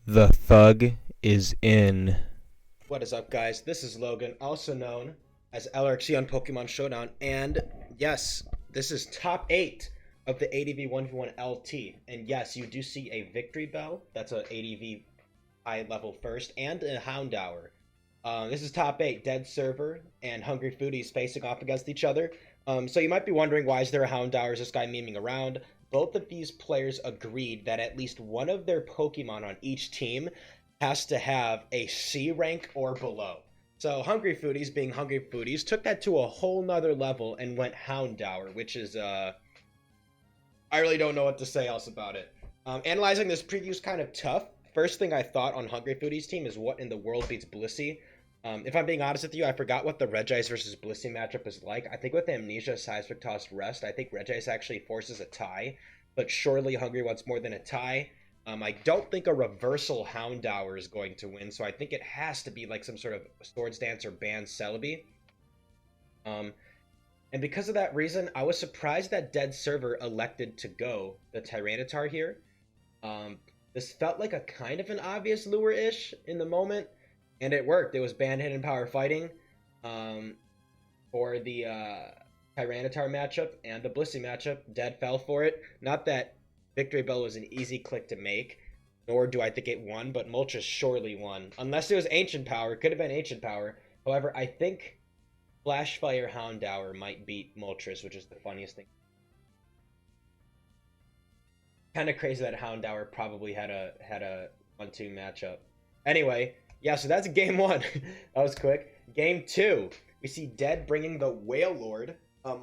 The thug is in. What is up, guys? This is Logan, also known as LRXC on Pokemon Showdown, and yes, this is top 8 of the ADV 1v1 LT. And yes, you do see a Victory Bell, that's a ADV high level first, and a Houndour. This is top 8, Dead Server and Hungry Foodies facing off against each other. So you might be wondering, why is there a Houndour? Is this guy memeing around? Both of these players agreed that at least one of their Pokemon on each team has to have a C rank or below. So Hungry Foodies, being Hungry Foodies, took that to a whole nother level and went Houndour, which is I really don't know what to say else about it. Analyzing this preview is kind of tough. First thing I thought on Hungry Foodies team is, what in the world beats Blissey? If I'm being honest with you, I forgot what the Regice versus Blissey matchup is like. I think with Amnesia, Seismic Toss, Rest, I think Regice actually forces a tie, but surely Hungry wants more than a tie. I don't think a reversal Houndour is going to win, so I think it has to be like some sort of Swords Dance or Ban Celebi. And because of that reason, I was surprised that Dead Server elected to go the Tyranitar here. This felt like a kind of an obvious lure-ish in the moment, and it worked. It was Ban Hidden Power Fighting for the Tyranitar matchup and the Blissey matchup. Dead fell for it. Not that Victory Bell was an easy click to make, nor do I think it won, but Moltres surely won. Unless it was Ancient Power. It could have been Ancient Power. However, I think Flashfire Houndour might beat Moltres, which is the funniest thing. Kind of crazy that Houndour probably had a 1-2 matchup. Anyway, yeah, so that's game 1. That was quick. Game 2, we see Dead bringing the Wailord.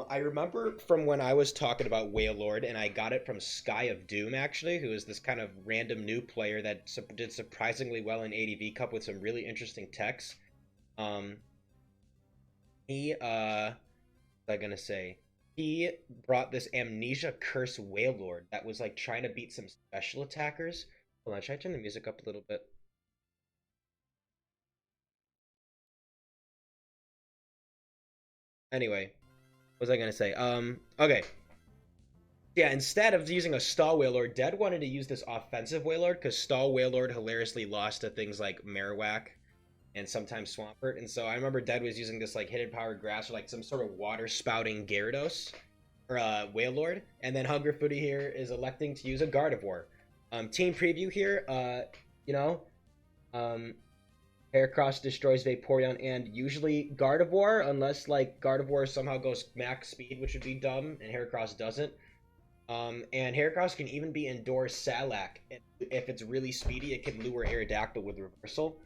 I remember from when I was talking about Wailord, and I got it from Sky of Doom, actually, who is this kind of random new player that did surprisingly well in ADV Cup with some really interesting techs. What was I gonna say? He brought this Amnesia Curse Wailord that was like trying to beat some special attackers. Hold on, should I turn the music up a little bit? Anyway, what was I gonna say? Okay. Yeah, instead of using a Stall Wailord, Dead wanted to use this offensive Wailord because Stall Wailord hilariously lost to things like Marowak and sometimes Swampert. And so I remember Dead was using this like Hidden Power Grass or like some sort of water spouting Gyarados or Wailord. And then Hungry Foodie here is electing to use a Gardevoir. Team preview here, you know, Heracross destroys Vaporeon and usually Gardevoir, unless like Gardevoir somehow goes max speed, which would be dumb, and Heracross doesn't. And Heracross can even be indoor Salac. If it's really speedy, it can lure Aerodactyl with reversal.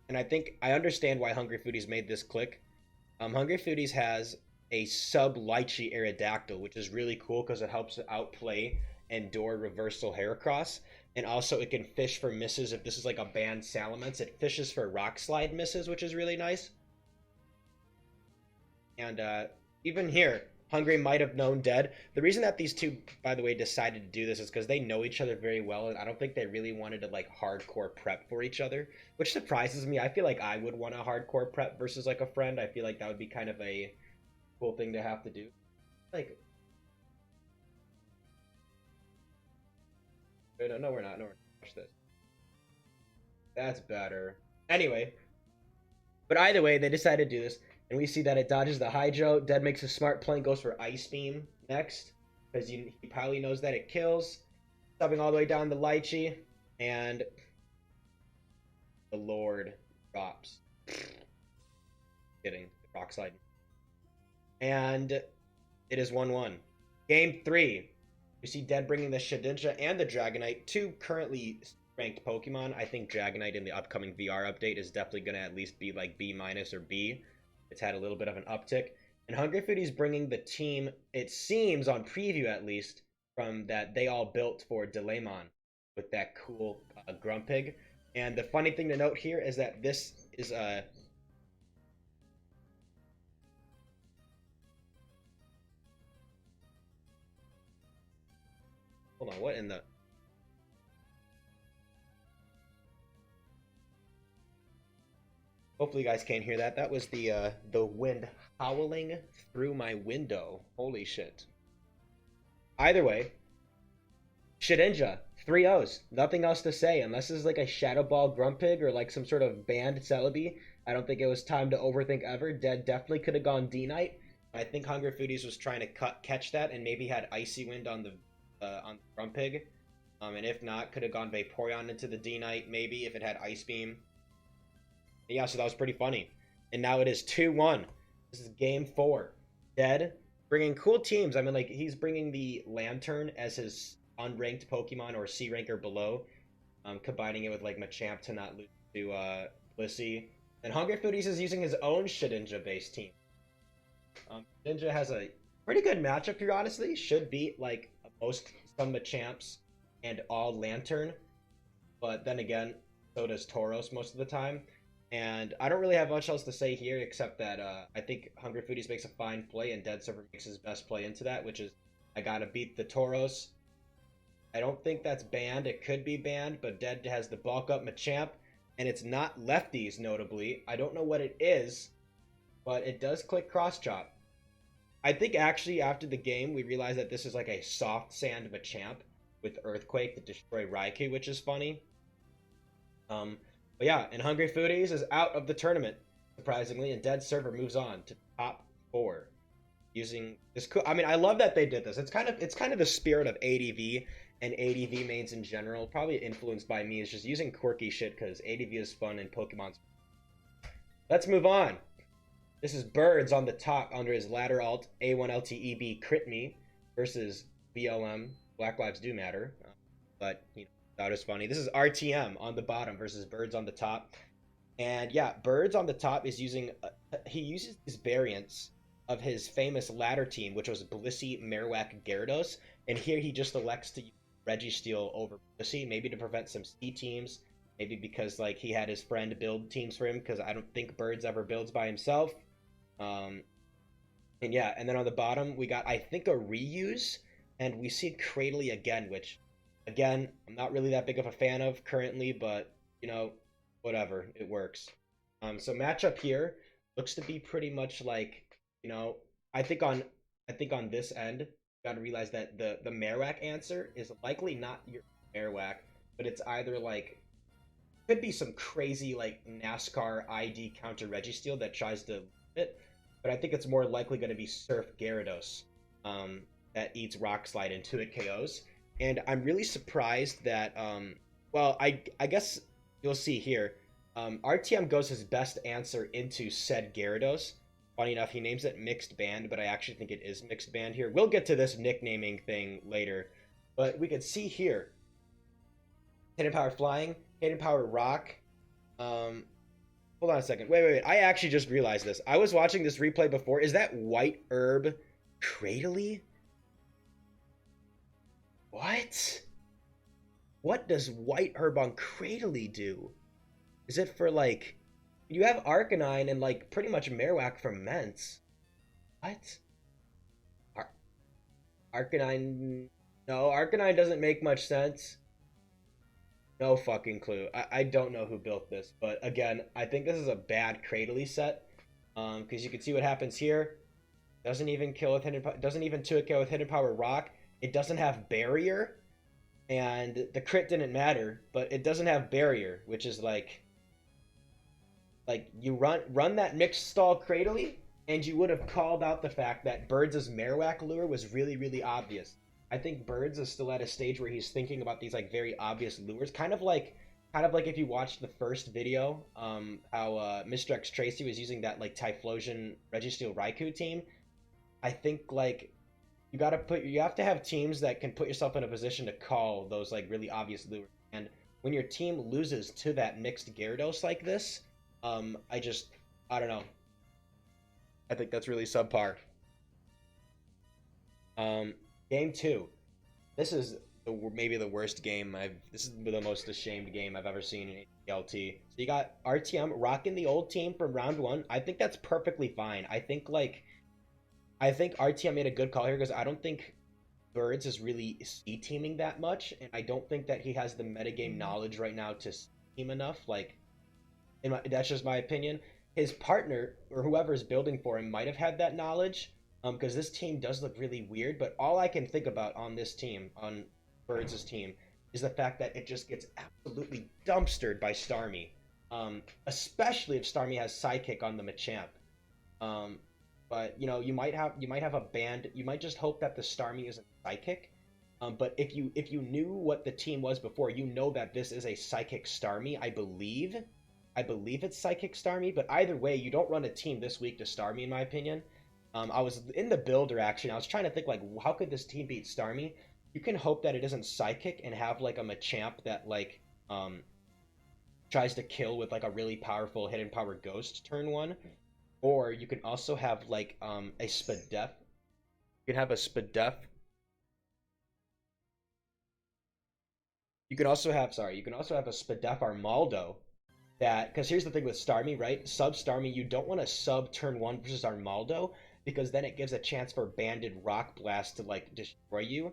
And I think I understand why Hungry Foodies made this click. Hungry Foodies has a sub Lychee Aerodactyl, which is really cool because it helps outplay Endure Reversal Heracross. And also it can fish for misses. If this is like a banned Salamence, it fishes for Rock Slide misses, which is really nice. And even here, Hungry might have known Dead. The reason that these two, by the way, decided to do this is because they know each other very well, and I don't think they really wanted to like hardcore prep for each other, which surprises me. I feel like I would want a hardcore prep versus like a friend. I feel like that would be kind of a cool thing to have to do. Like, no, we're not. No, we're not. Watch this. That's better. Anyway, but either way, they decided to do this. And we see that it dodges the Hydro. Dead makes a smart play and goes for Ice Beam next. Because he probably knows that it kills. Stopping all the way down the Lychee. And the Lord drops. Kidding. Rock Slide. And it is 1-1. Game 3. We see Dead bringing the Shedinja and the Dragonite. Two currently ranked Pokemon. I think Dragonite in the upcoming VR update is definitely going to at least be like B- or B. It's had a little bit of an uptick. And Hungry Foodie's bringing the team, it seems on preview at least, from that they all built for Delaymon with that cool Grumpig. And the funny thing to note here is that this is a... Hold on, what in the... Hopefully you guys can't hear that. That was the wind howling through my window. Holy shit. Either way, Shedinja 3-0s. Nothing else to say. Unless it's like a Shadow Ball Grumpig or like some sort of banned Celebi, I don't think it was time to overthink ever. Dead definitely could have gone D-Knight. I think Hunger Foodies was trying to catch that and maybe had Icy Wind on the Grumpig. And if not, could have gone Vaporeon into the D-Knight maybe if it had Ice Beam. Yeah, so that was pretty funny. And now it is 2-1. This is game 4. Dead bringing cool teams. I mean, like, he's bringing the Lantern as his unranked Pokemon or C rank or below, combining it with like Machamp to not lose to Blissey. And Hunger Foodies is using his own Shedinja based team. Shedinja has a pretty good matchup here, honestly. Should beat like some Machamps and all Lantern, but then again, so does Tauros most of the time. And I don't really have much else to say here except that I think Hunger Foodies makes a fine play and Dead Server makes his best play into that, which is I gotta beat the Tauros. I don't think that's banned. It could be banned, but Dead has the bulk up Machamp, and it's not lefties, notably. I don't know what it is, but it does click cross chop. I think actually after the game, we realized that this is like a soft sand Machamp with Earthquake to destroy Raikou, which is funny. But yeah, and Hungry Foodies is out of the tournament, surprisingly, and Dead Server moves on to top 4. Using this cool, I mean, I love that they did this. It's kind of the spirit of ADV and ADV mains in general, probably influenced by me, is just using quirky shit because ADV is fun and Pokemon's. Let's move on. This is Birds on the top under his ladder alt A1LTEB Crit Me versus BLM Black Lives Do Matter, but you know that was funny. This is RTM on the bottom versus Birds on the top, and yeah, Birds on the top is using he uses his variants of his famous ladder team, which was Blissey, Marowak, Gyarados, and here he just elects to use Registeel over Blissey, maybe to prevent some C teams, maybe because like he had his friend build teams for him, because I don't think Birds ever builds by himself. And yeah, and then on the bottom we got I think a reuse, and we see Cradley again, which again I'm not really that big of a fan of currently, but you know, whatever, it works. So matchup here looks to be pretty much like, you know, I think on this end got to realize that the Marowak answer is likely not your Marowak, but it's either like could be some crazy like NASCAR ID counter Registeel that tries to it, but I think it's more likely going to be Surf Gyarados that eats Rock Slide into it KOs. And I'm really surprised that well, I guess you'll see here. RTM goes his best answer into said Gyarados. Funny enough, he names it Mixed Band, but I actually think it is Mixed Band here. We'll get to this nicknaming thing later, but we can see here Hidden Power Flying, Hidden Power Rock. Hold on a second. Wait. I actually just realized this. I was watching this replay before. Is that White Herb Cradley? What? What does White Herb on Cradley do? Is it for like... You have Arcanine and like pretty much Marowak from Ments. What? Arcanine... No, Arcanine doesn't make much sense. No fucking clue. I don't know who built this, but again, I think this is a bad Cradley set. Because you can see what happens here. Doesn't even kill with hidden. Doesn't even 2-KO with Hidden Power Rock. It doesn't have Barrier, and the crit didn't matter, but it doesn't have Barrier, which is like you run that mixed stall Cradley, and you would have called out the fact that Birds' Marowak lure was really, really obvious. I think Birds is still at a stage where he's thinking about these like very obvious lures, kind of like if you watched the first video, how Mr. X Tracy was using that like Typhlosion Registeel Raikou team. I think like you have to have teams that can put yourself in a position to call those like really obvious lures. And when your team loses to that mixed Gyarados like this, I don't know. I think that's really subpar. Game 2. This is maybe the worst game this is the most ashamed game I've ever seen in LT. So you got RTM rocking the old team from round 1. I think that's perfectly fine. I think RTM made a good call here because I don't think Birds is really C-teaming that much, and I don't think that he has the metagame knowledge right now to team enough. Like, that's just my opinion. His partner, or whoever's building for him, might have had that knowledge, because this team does look really weird, but all I can think about on this team, on Birds' team, is the fact that it just gets absolutely dumpstered by Starmie. Especially if Starmie has Sidekick on the Machamp. Um, but you might have a band. You might just hope that the Starmie isn't Psychic. But if you knew what the team was before, you know that this is a Psychic Starmie. I believe it's Psychic Starmie. But either way, you don't run a team this week to Starmie, in my opinion. I was in the builder action. I was trying to think like, how could this team beat Starmie? You can hope that it isn't Psychic and have like a Machamp that like tries to kill with like a really powerful hidden power ghost turn one. Or you can also have like a Spadef. You can have a Spadef. You can also have a Spadef Armaldo. That, because here's the thing with Starmie, right? Sub Starmie, you don't want to sub turn one versus Armaldo because then it gives a chance for Banded Rock Blast to like destroy you.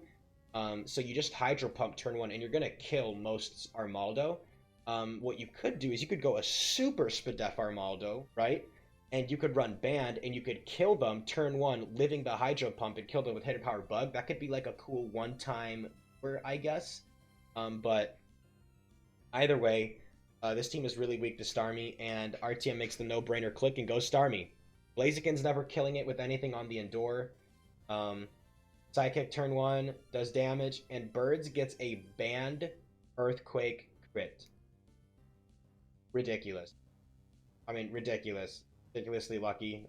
So you just Hydro Pump turn one and you're gonna kill most Armaldo. What you could do is you could go a Super Spadef Armaldo, right? And you could run Band and you could kill them turn one, living the Hydro Pump and kill them with Hidden Power Bug. That could be like a cool one-time, I guess. But either way, this team is really weak to Starmie, and RTM makes the no-brainer click and goes Starmie. Blaziken's never killing it with anything on the Endure. Psychic turn one does damage, and Birds gets a banned Earthquake crit. Ridiculous. I mean, ridiculous. Ridiculously lucky.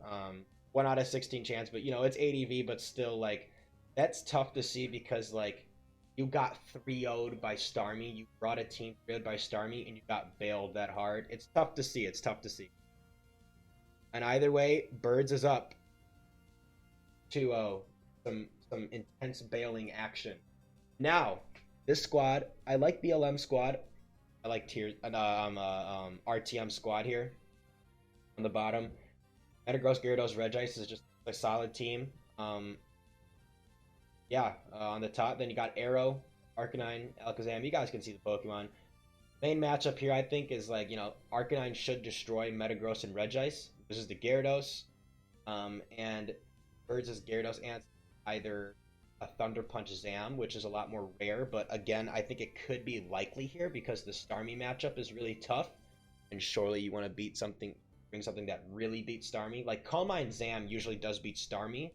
1 out of 16 chance, but it's ADV, but still, like, that's tough to see because, like, you got 3-0'd by Starmie. You brought a team 3-0'd by Starmie, and you got bailed that hard. It's tough to see. It's tough to see. And either way, Birds is up 2-0. Some intense bailing action. Now, this squad, I like BLM squad. I like RTM squad here on the bottom. Metagross, Gyarados, Regice is just a solid team. On the top, then you got Arrow, Arcanine, Alakazam. You guys can see the Pokemon. Main matchup here, I think, is like, Arcanine should destroy Metagross and Regice. This is the Gyarados. And Birds' Gyarados answer either a Thunder Punch Zam, which is a lot more rare, but again, I think it could be likely here because the Starmie matchup is really tough, and surely you want to bring something that really beats Starmie. Like, Calm Mind Zam usually does beat Starmie,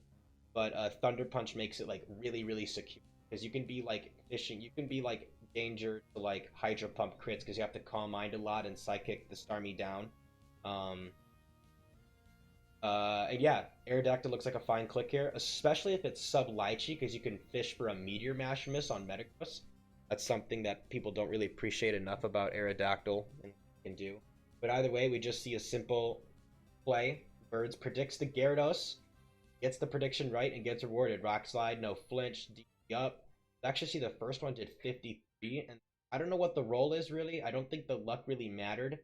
but Thunder Punch makes it, like, really, really secure. Because you can be, like, fishing, you can be, like, danger to, like, Hydro Pump crits because you have to Calm Mind a lot and Psychic the Starmie down. And yeah, Aerodactyl looks like a fine click here, especially if it's sub Lychee, because you can fish for a Meteor Mash miss on Metagross. That's something that people don't really appreciate enough about Aerodactyl and can do. But either way, we just see a simple play. Birds predicts the Gyarados, gets the prediction right, and gets rewarded. Rock Slide, no flinch, DP up. Actually, see the first one did 53, and I don't know what the roll is really. I don't think the luck really mattered,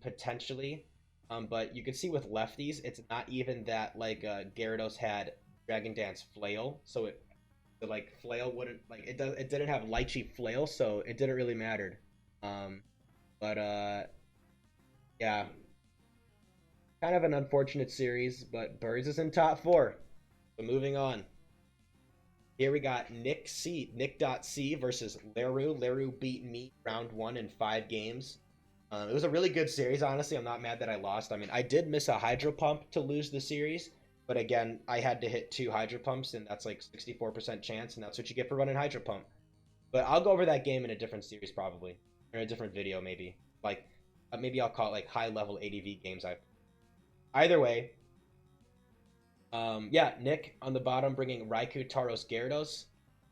potentially. But you can see with lefties, it's not even that like Gyarados had Dragon Dance Flail, so like Flail wouldn't like it didn't have Lychee Flail, so it didn't really matter. Yeah, kind of an unfortunate series, but Birds is in top 4. So moving on. Here we got Nick.C versus Larue. Larue beat me round 1 in 5 games. It was a really good series, honestly. I'm not mad that I lost. I mean, I did miss a Hydro Pump to lose the series, but again, I had to hit 2 Hydro Pumps, and that's like 64% chance, and that's what you get for running Hydro Pump. But I'll go over that game in a different series, probably. Or in a different video, maybe. Like, maybe I'll call it, like, high-level ADV games I've... Either way, Nick on the bottom bringing Raikou, Tauros, Gyarados,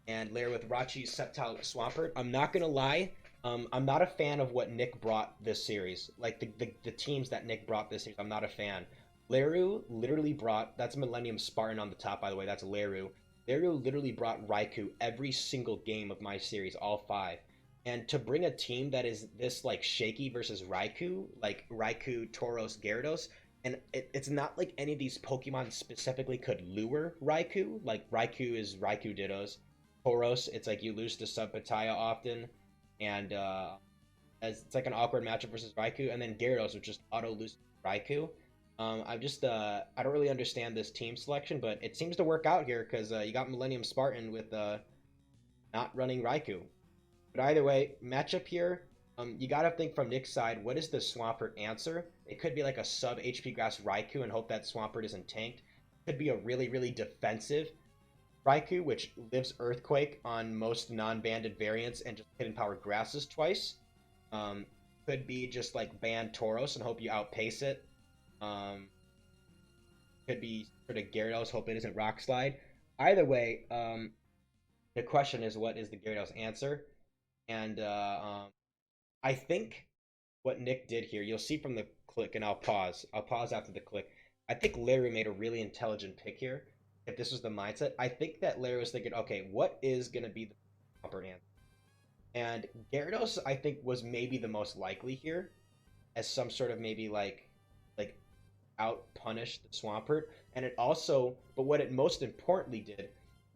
and Lair with Rachi, Sceptile, Swampert. I'm not gonna lie, I'm not a fan of what Nick brought this series. Like, the teams that Nick brought this series, I'm not a fan. Larue literally brought... That's Millennium Spartan on the top, by the way. That's Larue. Larue literally brought Raikou every single game of my series, all 5. And to bring a team that is this, like, shaky versus Raikou, like Raikou, Tauros, Gyarados, and it's not like any of these Pokemon specifically could lure Raikou. Like, Raikou is Raikou Dittos. Tauros, it's like you lose to Subpataya often. And as it's like an awkward matchup versus Raikou, and then Gyarados would just auto lose Raikou. I don't really understand this team selection, but it seems to work out here because you got Millennium Spartan with not running Raikou. But either way, matchup here, you gotta think from Nick's side, what is the Swampert answer? It could be like a sub HP grass Raikou and hope that Swampert isn't tanked. It could be a really, really defensive Raikou, which lives Earthquake on most non-banded variants and just hidden power grasses twice. Could be just like ban Tauros and hope you outpace it. Could be sort of Gyarados, hope it isn't Rock Slide. Either way, the question is, what is the Gyarados answer? And I think what Nick did here, you'll see from the click, and I'll pause. I'll pause after the click. I think Larue made a really intelligent pick here. If this was the mindset, I think that Larue was thinking, okay, what is going to be the proper answer? And Gyarados, I think, was maybe the most likely here, as some sort of maybe like out punish the Swampert. And it also, but what it most importantly did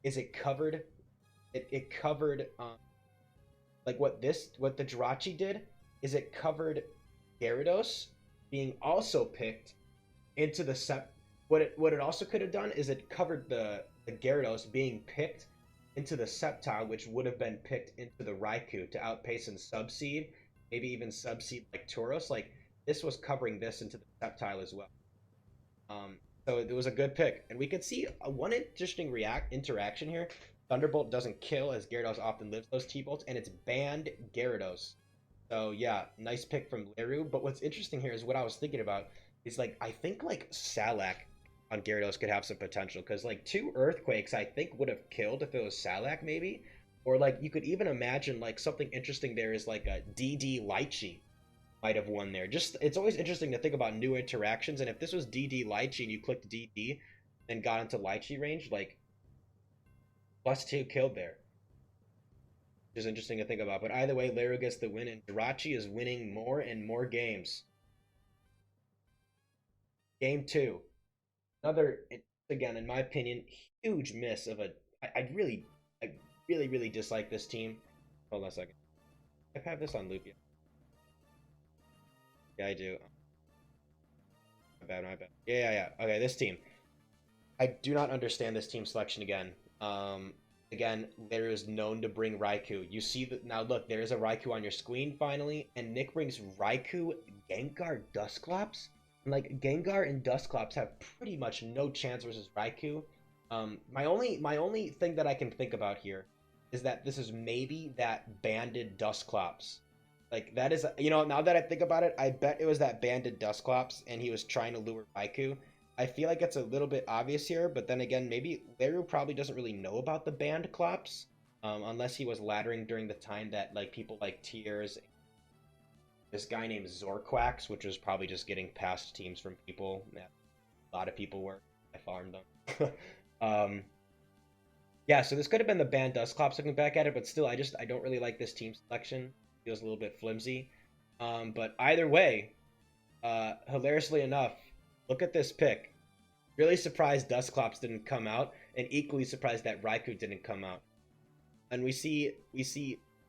is it covered like what the Jirachi did is it covered Gyarados being also picked into the what it also could have done is it covered the Gyarados being picked into the Sceptile, which would have been picked into the Raikou to outpace and subseed, maybe even subseed like Tauros. Like this was covering this into the Sceptile as well. So it was a good pick, and we could see one interesting interaction here. Thunderbolt doesn't kill, as Gyarados often lives those T-bolts, and it's banned Gyarados. So yeah, nice pick from Larue. But what's interesting here is what I was thinking about is like I think like Salak on Gyarados could have some potential, because like 2 Earthquakes I think would have killed if it was Salak maybe, or like you could even imagine like something interesting there is like a DD Lychee might have won there. Just it's always interesting to think about new interactions, and if this was DD Lychee and you clicked DD and got into Lychee range, like +2 killed there. Which is interesting to think about. But either way, Larue gets the win, and Jirachi is winning more and more games. Game 2. Another, again, in my opinion, huge miss of a... I really dislike this team. Hold on a second. I have this on loop yet. Yeah, I do. My bad. Yeah. Okay, this team. I do not understand this team selection again. Again, there is known to bring Raikou. You see that now. Look, there is a Raikou on your screen finally, and Nick brings Raikou, Gengar, Dusclops. Like Gengar and Dusclops have pretty much no chance versus Raikou. My only thing that I can think about here is that this is maybe that banded Dusclops. Like that is, now that I think about it, I bet it was that banded Dusclops, and he was trying to lure Raikou. I feel like it's a little bit obvious here, but then again, maybe Larue probably doesn't really know about the banned Clops, unless he was laddering during the time that like people like Tears, this guy named Zorquax, which was probably just getting past teams from people. Yeah, a lot of people were. I farmed them. Yeah, so this could have been the banned Dusclops looking back at it, but still, I don't really like this team selection. It feels a little bit flimsy. But either way, hilariously enough, look at this pick. Really surprised Dusclops didn't come out, and equally surprised that Raikou didn't come out. And we see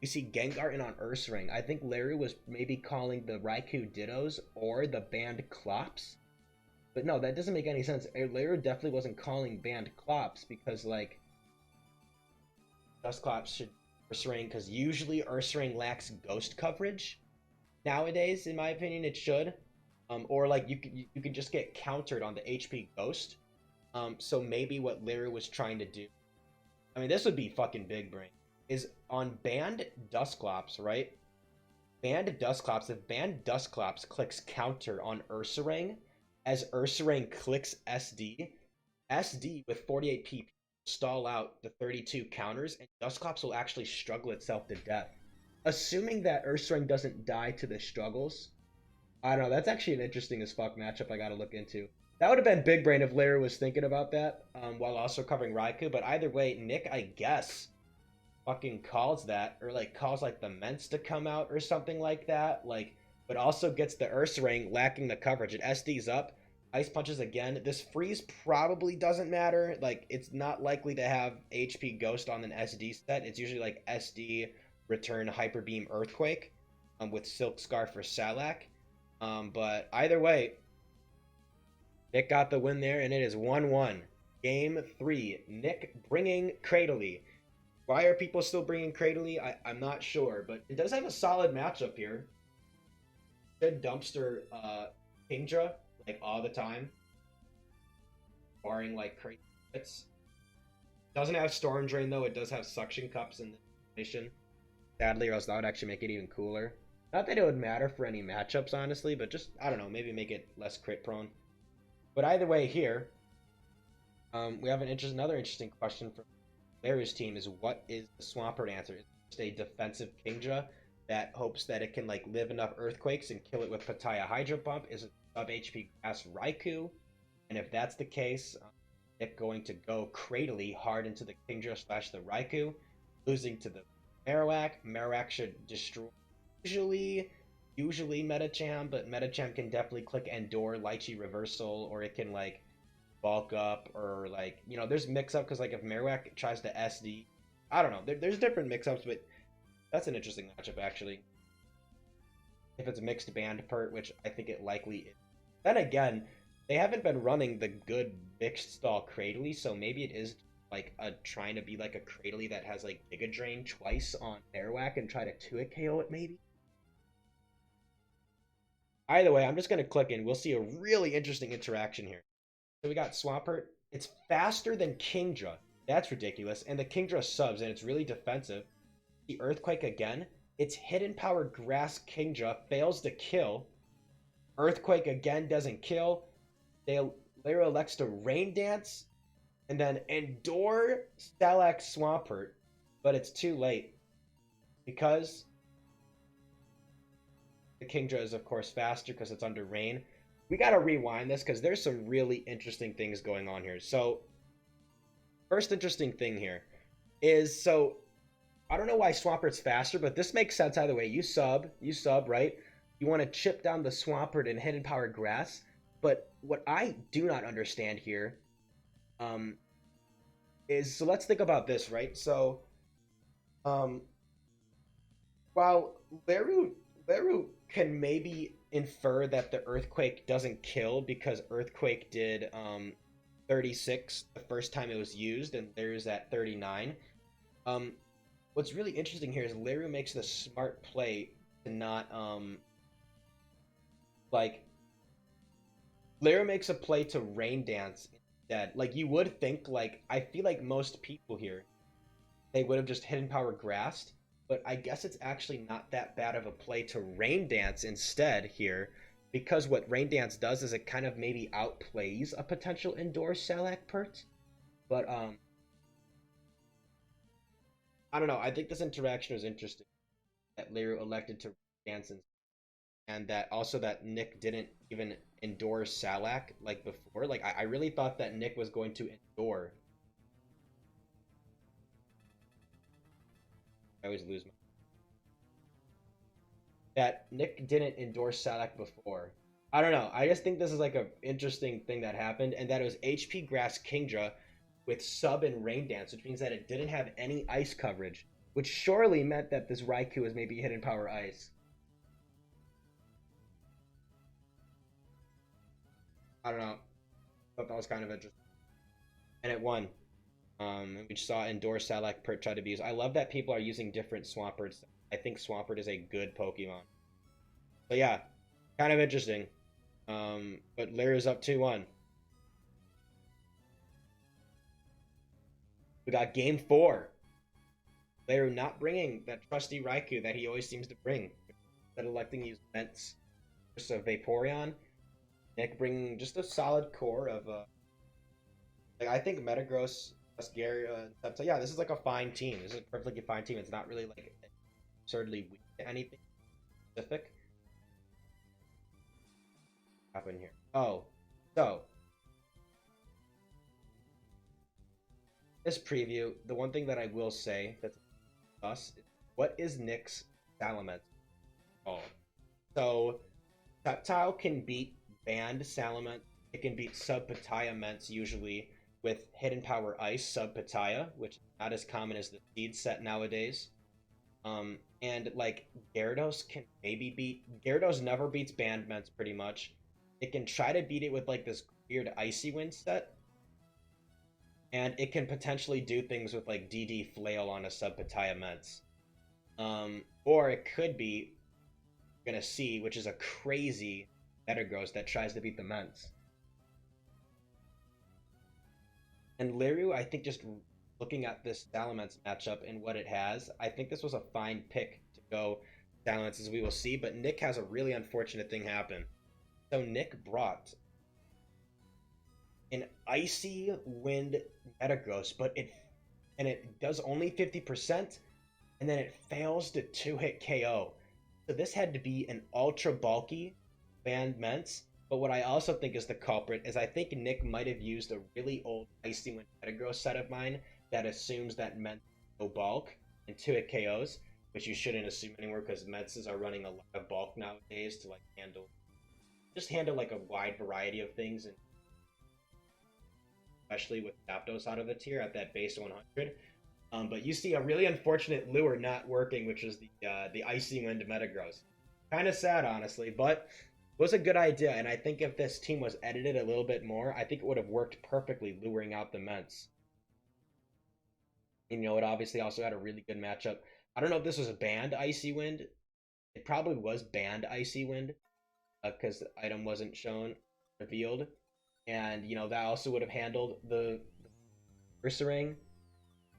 Gengar in on Ursaring. I think Larue was maybe calling the Raikou Dittos or the banned Clops. But no, that doesn't make any sense. Larue definitely wasn't calling banned Clops, because like Dusclops should Ursaring, because usually Ursaring lacks ghost coverage. Nowadays, in my opinion, it should. Or like you can just get countered on the HP Ghost. So maybe what Larue was trying to do, I mean, this would be fucking big brain, is on banned Dusclops, right? Banned Dusclops, if banned Dusclops clicks counter on Ursaring, as Ursaring clicks SD with 48 PP stall out the 32 counters, and Dusclops will actually struggle itself to death. Assuming that Ursaring doesn't die to the struggles, I don't know. That's actually an interesting as fuck matchup I gotta look into. That would have been big brain if Larue was thinking about that, while also covering Raikou. But either way, Nick, I guess, fucking calls that, or like calls like the Ments to come out or something like that. Like, but also gets the Ursaring lacking the coverage. It SDs up, Ice Punches again. This freeze probably doesn't matter. Like, it's not likely to have HP Ghost on an SD set. It's usually like SD, Return, Hyper Beam, Earthquake, with Silk Scarf for Salak. But either way, Nick got the win there, and it is 1-1. Game 3. Nick bringing Cradley. Why are people still bringing Cradley? I'm not sure, but it does have a solid matchup here. Should dumpster Kingdra like all the time, barring like crazy hits. Doesn't have Storm Drain though. It does have Suction Cups in the mission. Sadly, or else that would actually make it even cooler. Not that it would matter for any matchups, honestly, but just I don't know, maybe make it less crit prone. But either way, here we have another interesting question from Larue's team: is what is the Swampert answer? Is it just a defensive Kingdra that hopes that it can like live enough earthquakes and kill it with Pattaya Hydro Pump? Is it sub HP Grass Raikou? And if that's the case, Nick going to go Cradley hard into the Kingdra slash the Raikou, losing to the Marowak. Marowak should destroy usually Metacham, but Metacham can definitely click Endure, Lychee Reversal, or it can like bulk up, or like, you know, there's mix up because like if Marowak tries to SD, I don't know. There's different mix ups, but that's an interesting matchup actually. If it's mixed band pert, which I think it likely is. Then again, they haven't been running the good mixed stall Cradley, so maybe it is like a trying to be like a Cradley that has like Giga Drain twice on Marowak and try to 2-hit KO it maybe. Either way, I'm just gonna click in. We'll see a really interesting interaction here. So we got Swampert. It's faster than Kingdra. That's ridiculous. And the Kingdra subs, and it's really defensive. The Earthquake again. It's Hidden Power Grass Kingdra. Fails to kill. Earthquake again doesn't kill. Larue elects to Rain Dance. And then Endure Stellax Swampert. But it's too late. Because the Kingdra is, of course, faster because it's under Rain. We got to rewind this because there's some really interesting things going on here. So, first interesting thing here is, so I don't know why Swampert's faster, but this makes sense either way. You sub, right? You want to chip down the Swampert and Hidden Power Grass. But what I do not understand here is, so let's think about this, right? So, while Larue can maybe infer that the Earthquake doesn't kill because Earthquake did 36 the first time it was used, and Larue's at 39. What's really interesting here is Larue makes the smart play to not like Larue makes a play to Rain Dance instead. Like you would think, like I feel like most people here they would have just Hidden Power Grassed, but I guess it's actually not that bad of a play to Rain Dance instead here, because what Rain Dance does is it kind of maybe outplays a potential Indoor Salac Pert. But I don't know. I think this interaction was interesting that Larue elected to dance and that also that Nick didn't even endorse Salac like before. Like I really thought that Nick was going to endure. I always lose my that Nick didn't endorse Salac before. I don't know. I just think this is like a interesting thing that happened, and that it was HP Grass Kingdra with sub and Rain Dance, which means that it didn't have any ice coverage, which surely meant that this Raikou was maybe Hidden Power Ice. I don't know. I thought that was kind of interesting. And it won. We saw Endure Salac Pert try to be used. I love that people are using different Swamperts. I think Swampert is a good Pokemon. But yeah, kind of interesting. But Larue's up 2-1. We got game 4. Larue not bringing that trusty Raikou that he always seems to bring. Instead of electing to use Vents versus Vaporeon. Nick bringing just a solid core of like I think Metagross, Ascaria, so yeah, this is like a fine team. This is a perfectly fine team. It's not really like absurdly weak to anything specific. Happen here. Oh, so this preview, the one thing that I will say that's us, what is Nick's Salamence called? So Reptile can beat Band Salamence. It can beat Sub Pattaya Ments usually with Hidden Power Ice Sub Pattaya, which is not as common as the seed set nowadays. And like Gyarados can maybe beat Gyarados never beats Band Ments pretty much. It can try to beat it with like this weird Icy Wind set. and it can potentially do things with like DD Flail on a sub Pataya Ments. Or it could be gonna see, which is a crazy Metagross that tries to beat the Ments. And Larue, I think just looking at this Salamence matchup and what it has, I think this was a fine pick to go Salamence, as we will see. But Nick has a really unfortunate thing happen. So Nick brought an Icy Wind Metagross, but it does only 50%, and then it fails to 2-hit KO. So this had to be an ultra bulky banned Ments. But what I also think is the culprit is I think Nick might have used a really old Icy Wind Metagross set of mine that assumes that Ments no bulk and 2-hit KOs, which you shouldn't assume anymore because Mentses are running a lot of bulk nowadays to like handle like a wide variety of things, and especially with Zapdos out of the tier at that base 100. But you see a really unfortunate lure not working, which is the Icy Wind Metagross. Kind of sad, honestly, but it was a good idea. And I think if this team was edited a little bit more, I think it would have worked perfectly, luring out the Ments. You know, it obviously also had a really good matchup. I don't know if this was a banned Icy Wind. It probably was banned Icy Wind because the item wasn't shown, revealed. And, you know, that also would have handled the Ursaring.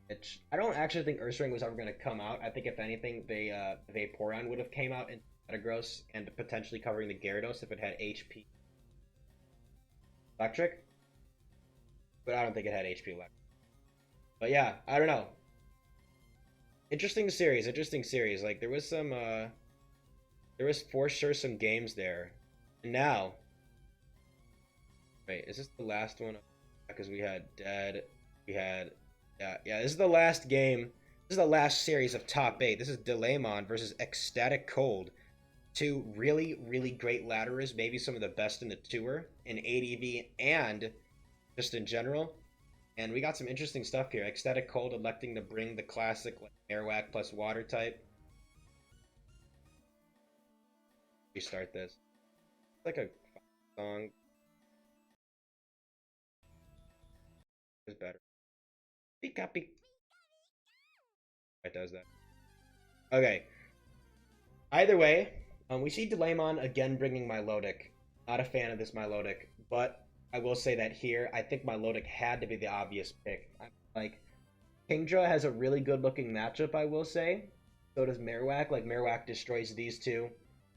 Which I don't actually think Ursaring was ever going to come out. I think if anything, Vaporeon would have came out in Metagross and potentially covering the Gyarados if it had HP Electric. But I don't think it had HP Electric. But yeah, I don't know. Interesting series. Like there was for sure some games there. And now, wait, is this the last one? Because we had Dead, we had yeah. This is the last game. This is the last series of top 8. This is Delaymon versus Ecstatic Cold. Two really, really great ladderers, maybe some of the best in the tour in ADV and just in general. And we got some interesting stuff here. Ecstatic Cold electing to bring the classic like Marowak plus Water type. Restart this. It's like a song. It's better. Pika Pika. It does that. Okay. Either way, we see Delaymon again bringing Milotic. Not a fan of this Milotic, but I will say that here, I think Milotic had to be the obvious pick. Like, Kingdra has a really good-looking matchup, I will say. So does Marowak. Like, Marowak destroys these two.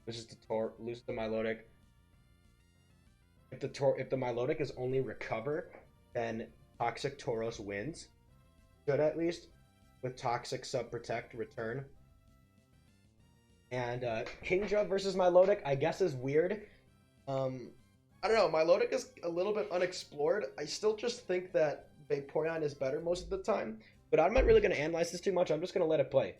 Loses the Milotic. If the Milotic is only Recover, then Toxic Tauros wins. Should at least. With Toxic Sub Protect return. And Kingdra versus Milotic, I guess, is weird. I don't know. Milotic is a little bit unexplored. I still just think that Vaporeon is better most of the time. But I'm not really going to analyze this too much. I'm just going to let it play.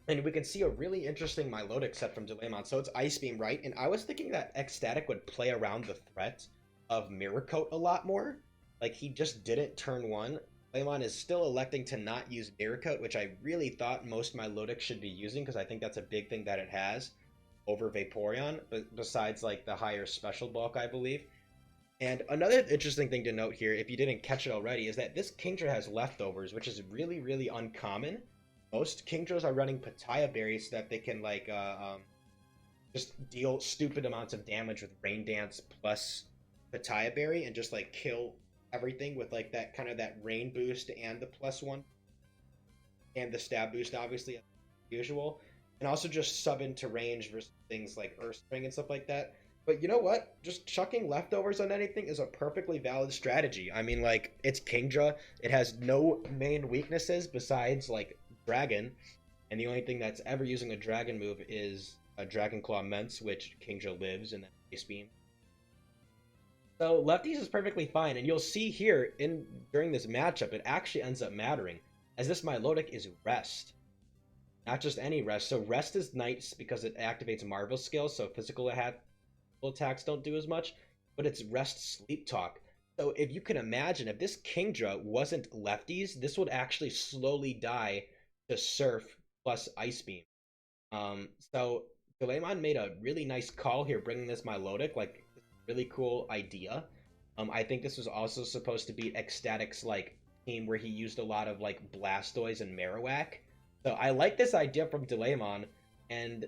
And we can see a really interesting Milotic set from Delaymon. So it's Ice Beam, right? And I was thinking that Ecstatic would play around the threat of Mirror Coat a lot more. Like, he just didn't turn 1. Delaymon is still electing to not use Mirror Coat, which I really thought most Milotic should be using, because I think that's a big thing that it has over Vaporeon, but besides like the higher special bulk, I believe. And another interesting thing to note here, if you didn't catch it already, is that this Kingdra has leftovers, which is really, really uncommon. Most Kingdras are running Pataya Berries so that they can like just deal stupid amounts of damage with Rain Dance plus Pataya Berry and just like kill everything with like that kind of that rain boost and the +1 and the stab boost, obviously, as usual, and also just sub into range versus things like Earthspring and stuff like that. But you know what? Just chucking leftovers on anything is a perfectly valid strategy. I mean, like, it's Kingdra. It has no main weaknesses besides like Dragon, and the only thing that's ever using a Dragon move is a Dragon Claw Ments, which Kingdra lives, and then Ice Beam. So lefties is perfectly fine, and you'll see here during this matchup, it actually ends up mattering, as this Milotic is Rest. Not just any Rest. So Rest is nice because it activates Marvel skills, so physical attacks don't do as much, but it's Rest Sleep Talk. So if you can imagine, if this Kingdra wasn't lefties, this would actually slowly die to Surf plus Ice Beam. So Delaymon made a really nice call here, bringing this Milotic, like, really cool idea. I think this was also supposed to be Ecstatic's like team where he used a lot of like Blastoise and Marowak. So I like this idea from Delaymon, and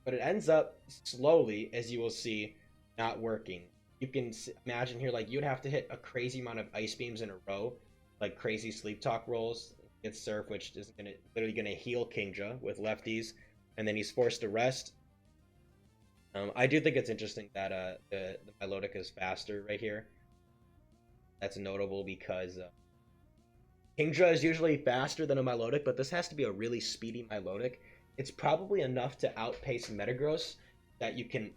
but it ends up slowly, as you will see, not working. You can imagine here, like you'd have to hit a crazy amount of ice beams in a row, like crazy sleep talk rolls. It's Surf, which is gonna literally gonna heal Kingdra with lefties, and then he's forced to rest. I do think it's interesting that the Milotic is faster right here. That's notable because Kingdra is usually faster than a Milotic, but this has to be a really speedy Milotic. It's probably enough to outpace Metagross that you can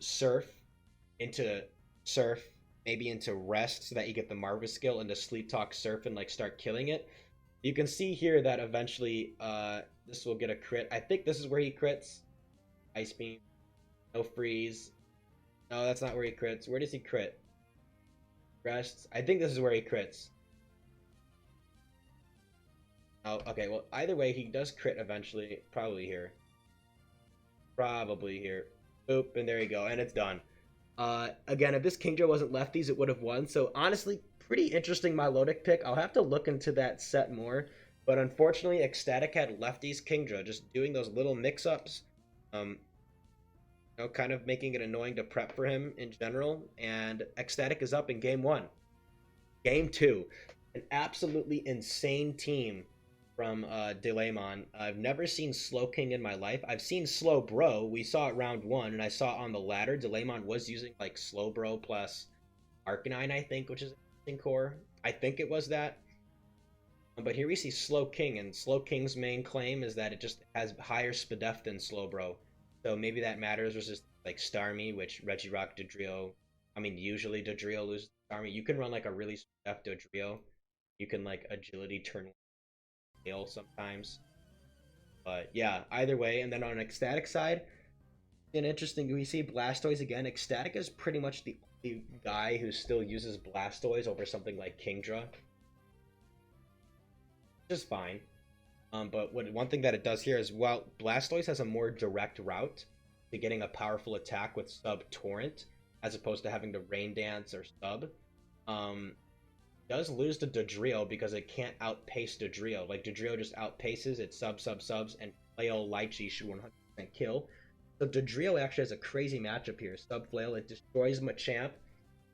into surf, maybe into rest so that you get the Marva skill into sleep talk surf and like start killing it. You can see here that eventually this will get a crit. I think this is where he crits. Ice beam, no freeze. No, that's not where he crits. Where does he crit? Rests. I think this is where he crits. Oh, okay. Well, either way, he does crit eventually. Probably here. Probably here. Boop, and there you go. And it's done. Again, if this Kingdra wasn't lefties, it would have won. So, honestly, pretty interesting Milotic pick. I'll have to look into that set more. But unfortunately, Ecstatic had lefties Kingdra, just doing those little mix-ups. Kind of making it annoying to prep for him in general. And Ecstatic is up in game 1. Game 2. An absolutely insane team from Delaymon. I've never seen Slowking in my life. I've seen Slowbro. We saw it round 1, and I saw on the ladder Delaymon was using like Slowbro plus Arcanine, I think, which is in core. I think it was that. But here we see Slowking, and Slowking's main claim is that it just has higher SPDF than Slowbro. So maybe that matters versus like Starmie, which Regirock, Dodrio. I mean, usually Dodrio loses to Starmie. You can run like a really SPDF Dodrio. You can like agility turn tail sometimes. But yeah, either way. And then on an Ecstatic side, an interesting, we see Blastoise again. Ecstatic is pretty much the only guy who still uses Blastoise over something like Kingdra. Which is fine. But one thing that it does here is, well, Blastoise has a more direct route to getting a powerful attack with Sub Torrent, as opposed to having to Rain Dance or Sub. Does lose to Dodrio because it can't outpace Dodrio. Like, Dodrio just outpaces, it subs, and Flail Lychee should 100% kill. So Dodrio actually has a crazy matchup here. Sub Flail, it destroys Machamp.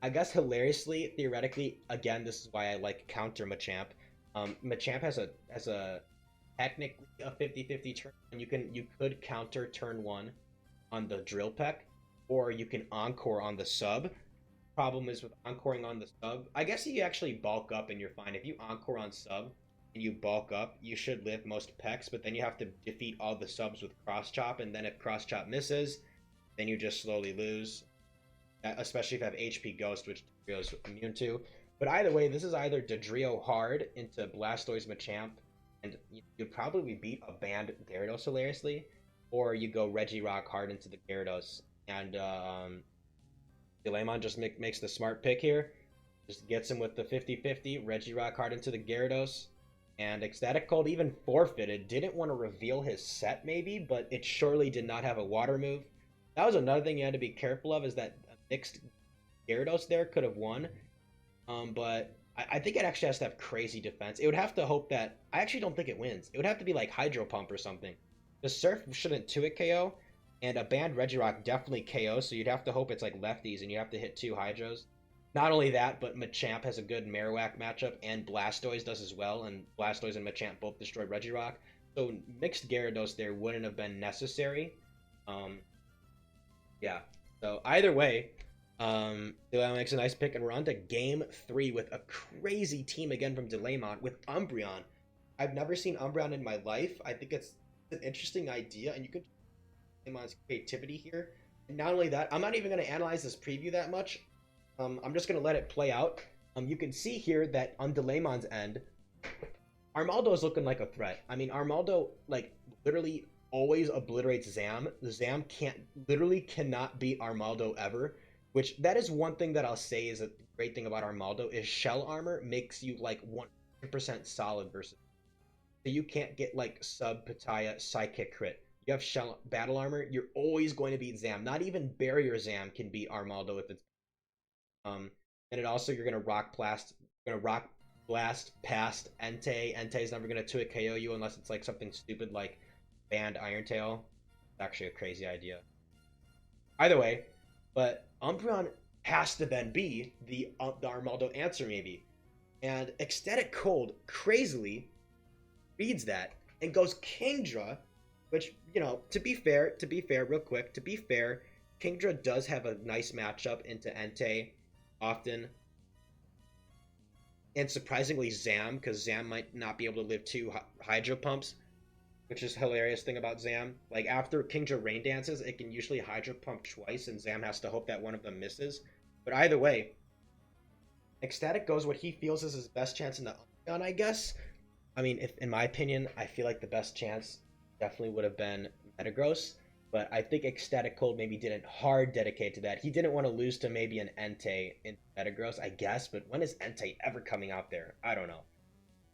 I guess hilariously, theoretically, again, this is why I like counter Machamp. Machamp has a technically a 50-50 turn, and you could counter turn 1 on the Drill Peck, or you can Encore on the Sub. Problem is with Encoring on the Sub, I guess you actually bulk up and you're fine. If you Encore on Sub and you bulk up, you should live most Pecks, but then you have to defeat all the Subs with Cross Chop, and then if Cross Chop misses, then you just slowly lose, especially if you have HP Ghost, which Dodrio's immune to. But either way, this is either Dodrio hard into Blastoise Machamp, and you'd probably beat a banned Gyarados hilariously, or you go Regirock hard into the Gyarados, and Delaymon just makes the smart pick here, just gets him with the 50-50, Regirock hard into the Gyarados, and Ecstatic Cold even forfeited, didn't want to reveal his set maybe, but it surely did not have a water move. That was another thing you had to be careful of, is that a mixed Gyarados there could have won, but I think it actually has to have crazy defense. It would have to hope that... I actually don't think it wins. It would have to be like Hydro Pump or something. The Surf shouldn't 2-hit KO, and a banned Regirock definitely KO, so you'd have to hope it's like lefties, and you have to hit 2 Hydros. Not only that, but Machamp has a good Marowak matchup, and Blastoise does as well, and Blastoise and Machamp both destroyed Regirock. So mixed Gyarados there wouldn't have been necessary. Yeah. So either way... Delaymon makes a nice pick, and we're on to game 3 with a crazy team again from Delaymon with Umbreon. I've never seen Umbreon in my life. I think it's an interesting idea, and you could Delaymon's creativity here. And not only that, I'm not even going to analyze this preview that much. I'm just going to let it play out. You can see here that on Delaymon's end, Armaldo is looking like a threat. I mean, Armaldo, like, literally always obliterates Zam. Zam literally cannot beat Armaldo ever. Which, that is one thing that I'll say is a great thing about Armaldo, is Shell Armor makes you, like, 100% solid versus... So you can't get, like, Sub-Pataya Psychic Crit. You have Shell Battle Armor, you're always going to beat Zam. Not even Barrier Zam can beat Armaldo if it's... And it also you're gonna rock blast past Entei. Entei's never gonna 2-hit KO you unless it's like something stupid like banned Iron Tail. It's actually a crazy idea. Either way, but Umbreon has to then be the Armaldo answer maybe. And Ecstatic Cold crazily reads that and goes Kingdra, which, you know, to be fair, real quick, to be fair, Kingdra does have a nice matchup into Entei often. And surprisingly Zam, because Zam might not be able to live 2 Hydro Pumps, which is hilarious thing about Zam. Like, after Kingdra Rain Dances, it can usually Hydro Pump twice, and Zam has to hope that one of them misses. But either way, Ecstatic goes what he feels is his best chance in the Umbreon, I guess. I mean, if in my opinion, I feel like the best chance definitely would have been Metagross, but I think Ecstatic Cold maybe didn't hard dedicate to that. He didn't want to lose to maybe an Entei in Metagross, I guess, but when is Entei ever coming out there? I don't know.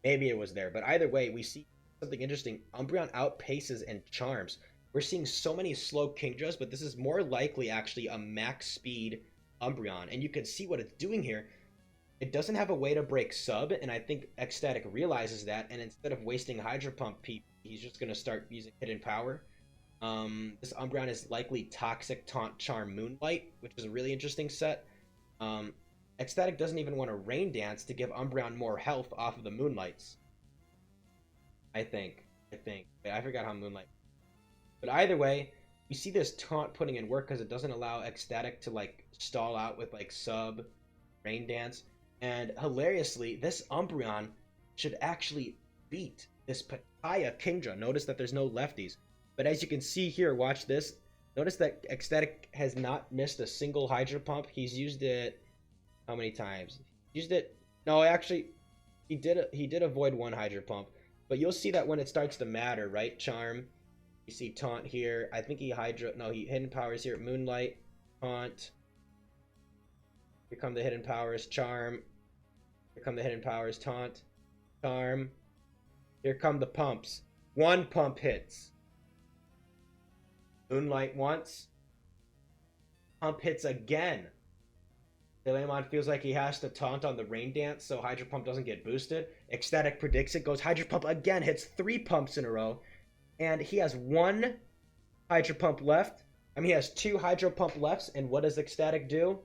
Maybe it was there, but either way, we see something interesting. Umbreon outpaces and charms. We're seeing so many slow Kingdras, but this is more likely actually a max speed Umbreon, and you can see what it's doing here. It doesn't have a way to break sub, and I think Ecstatic realizes that, and instead of wasting Hydro Pump PP, he's just going to start using Hidden Power. This Umbreon is likely Toxic, Taunt, Charm, Moonlight, which is a really interesting set. Ecstatic doesn't even want to Rain Dance to give Umbreon more health off of the Moonlights. I think. Wait, I forgot how Moonlight. But either way, we see this Taunt putting in work because it doesn't allow Ecstatic to, like, stall out with, like, sub, Rain Dance. And hilariously, this Umbreon should actually beat this Pataya Kingdra. Notice that there's no lefties. But as you can see here, watch this. Notice that Ecstatic has not missed a single Hydro Pump. He's used it how many times? He used it. No, actually, he did avoid 1 Hydro Pump. But you'll see that when it starts to matter, right? Charm. You see Taunt here. I think he Hidden Powers here. Moonlight, Taunt. Here come the Hidden Powers, Charm. Here come the Hidden Powers, Taunt, Charm. Here come the pumps. 1 pump hits. Moonlight once. Pump hits again. Delaymon feels like he has to taunt on the Rain Dance so Hydro Pump doesn't get boosted. Ecstatic predicts it, goes Hydro Pump again, hits 3 pumps in a row. And he has 1 Hydro Pump left. I mean, he has 2 Hydro Pump lefts, and what does Ecstatic do?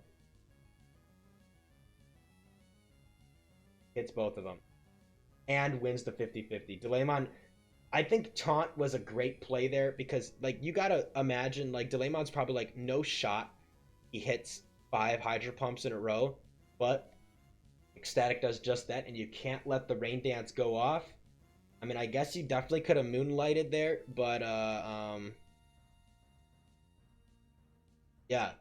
Hits both of them. And wins the 50-50. Delaymon, I think Taunt was a great play there because, like, you gotta imagine, like, Delaymon's probably like, no shot he hits 5 Hydro Pumps in a row, but Ecstatic does just that, and you can't let the Rain Dance go off. I mean, I guess you definitely could have Moonlighted there, but, yeah.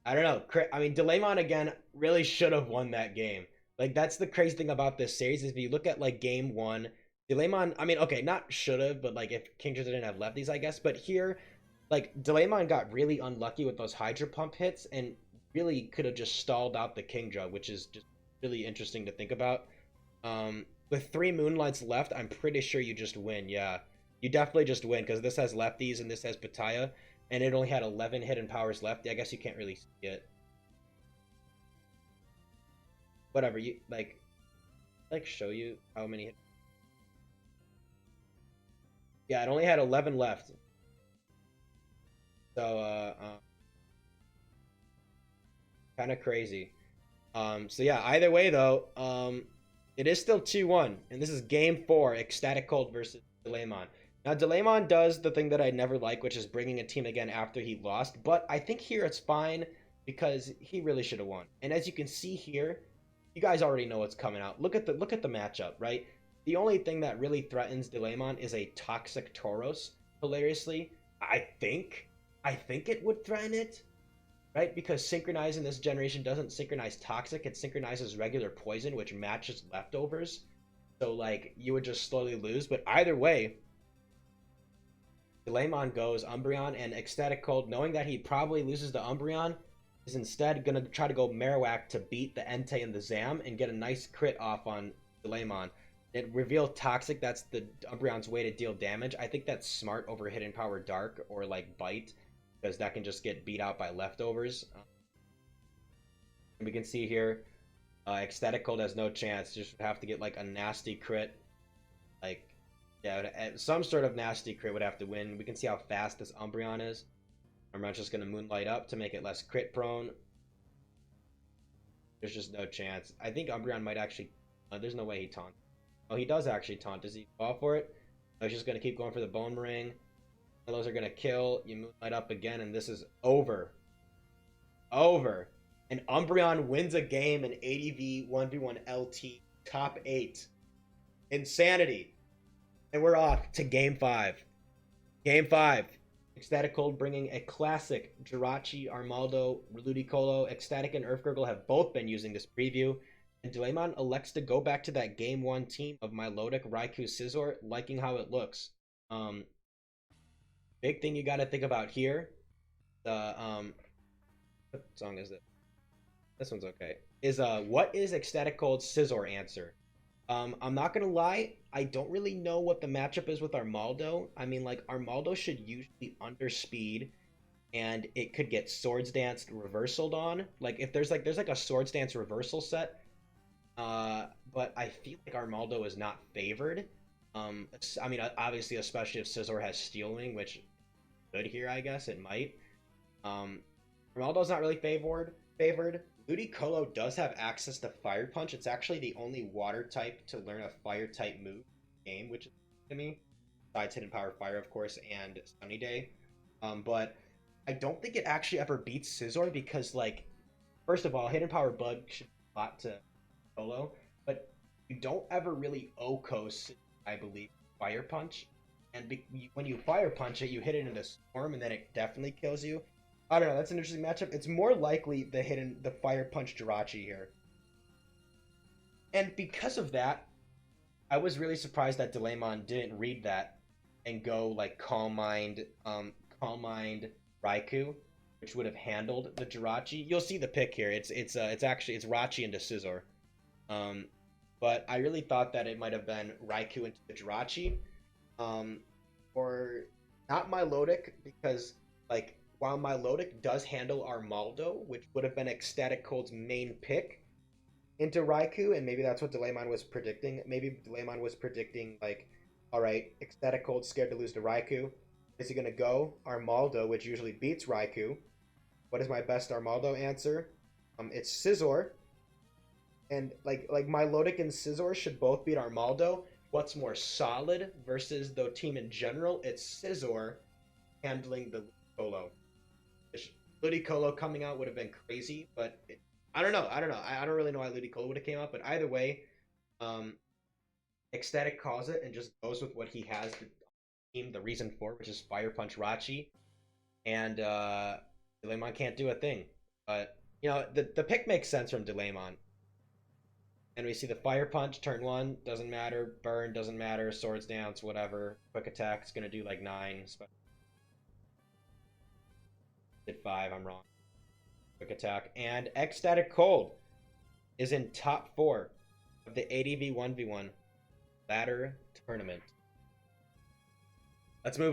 I don't know. I mean, Delaymon, again, really should have won that game. Like, that's the crazy thing about this series is if you look at, like, game 1, Delaymon, I mean, okay, not should have, but, like, if Kingdra didn't have lefties, I guess, but here, like, Delaymon got really unlucky with those Hydro Pump hits and really could have just stalled out the Kingdra, which is just really interesting to think about. With 3 Moonlights left, I'm pretty sure you just win, yeah. You definitely just win, because this has lefties and this has Pataya, and it only had 11 Hidden Powers left. I guess you can't really see it. Whatever, you, like show you how many. Yeah, it only had 11 left. So, kind of crazy. So yeah, either way though, it is still 2-1, and this is game 4, Ecstatic Cold versus Delaymon. Now, Delaymon does the thing that I never like, which is bringing a team again after he lost, but I think here it's fine because he really should have won. And as you can see here, you guys already know what's coming out. Look at the matchup, right? The only thing that really threatens Delaymon is a Toxic Tauros, hilariously. I think it would threaten it, right? Because synchronizing this generation doesn't synchronize Toxic, it synchronizes regular Poison, which matches Leftovers. So, like, you would just slowly lose. But either way, Delaymon goes Umbreon, and Ecstatic Cold, knowing that he probably loses to Umbreon, is instead going to try to go Marowak to beat the Entei and the Zam and get a nice crit off on Delaymon. It revealed Toxic, that's the Umbreon's way to deal damage. I think that's smart over Hidden Power Dark or, like, Bite, because that can just get beat out by Leftovers. And we can see here, Ecstatic Cold has no chance. Just would have to get like a nasty crit. Like, yeah, some sort of nasty crit would have to win. We can see how fast this Umbreon is. I'm not just going to Moonlight up to make it less crit prone. There's just no chance. I think Umbreon might actually... there's no way he taunts. Oh, he does actually taunt. Does he fall for it? No, he's just going to keep going for the Bone Meringue. Those are going to kill. You Moonlight up again, and this is over. Over. And Umbreon wins a game in ADV 1v1 LT top 8. Insanity. And we're off to Game 5. Game 5. Ecstatic Cold bringing a classic Jirachi, Armaldo, Ludicolo. Ecstatic and Earthgurgle have both been using this preview. And Delaymon elects to go back to that Game 1 team of Milotic, Raikou, Scizor, liking how it looks. Big thing you got to think about here. What song is it? This one's okay. Is what is Ecstatic Cold's Scizor answer? I'm not gonna lie, I don't really know what the matchup is with Armaldo. I mean, like, Armaldo should usually underspeed, and it could get Swords Danced reversaled on. Like, if there's like a Swords Dance reversal set, but I feel like Armaldo is not favored. I mean, obviously, especially if Scizor has Steel Wing, which could here, I guess it might. Armaldo's not really favored. Ludicolo does have access to Fire Punch. It's actually the only water type to learn a fire type move game, which is to me. Besides Hidden Power Fire, of course, and Sunny Day. But I don't think it actually ever beats Scizor because, like, first of all, Hidden Power Bug should be a lot to Colo, but you don't ever really OHKO, I believe, Fire Punch. And when you Fire Punch it, you hit it into Storm, and then it definitely kills you. I don't know, that's an interesting matchup. It's more likely the Fire Punch Jirachi here. And because of that, I was really surprised that Delaymon didn't read that and go like Calm Mind Raikou, which would have handled the Jirachi. You'll see the pick here. It's Rachi into Scizor. But I really thought that it might have been Raikou into the Jirachi. Or not Milotic, because like while Milotic does handle Armaldo, which would have been Ecstatic Cold's main pick into Raikou, and maybe that's what Delaymon was predicting. Maybe Delaymon was predicting, like, alright, Ecstatic Cold's scared to lose to Raikou. Is he going to go Armaldo, which usually beats Raikou? What is my best Armaldo answer? It's Scizor. And, like Milotic and Scizor should both beat Armaldo. What's more solid versus the team in general? It's Scizor handling the Ludicolo. Ludicolo coming out would have been crazy, but I don't know. I don't really know why Ludicolo would have came out, but either way, Ecstatic calls it and just goes with what he has the team, the reason for, which is Fire Punch Rachi, and Delaymon can't do a thing. But you know, the pick makes sense from Delaymon. And we see the Fire Punch, turn 1, doesn't matter. Burn, doesn't matter. Swords Dance, whatever. Quick Attack, it's going to do like 9. Did 5, I'm wrong. Quick Attack. And Ecstatic Cold is in top 4 of the ADV 1v1 ladder tournament. Let's move on.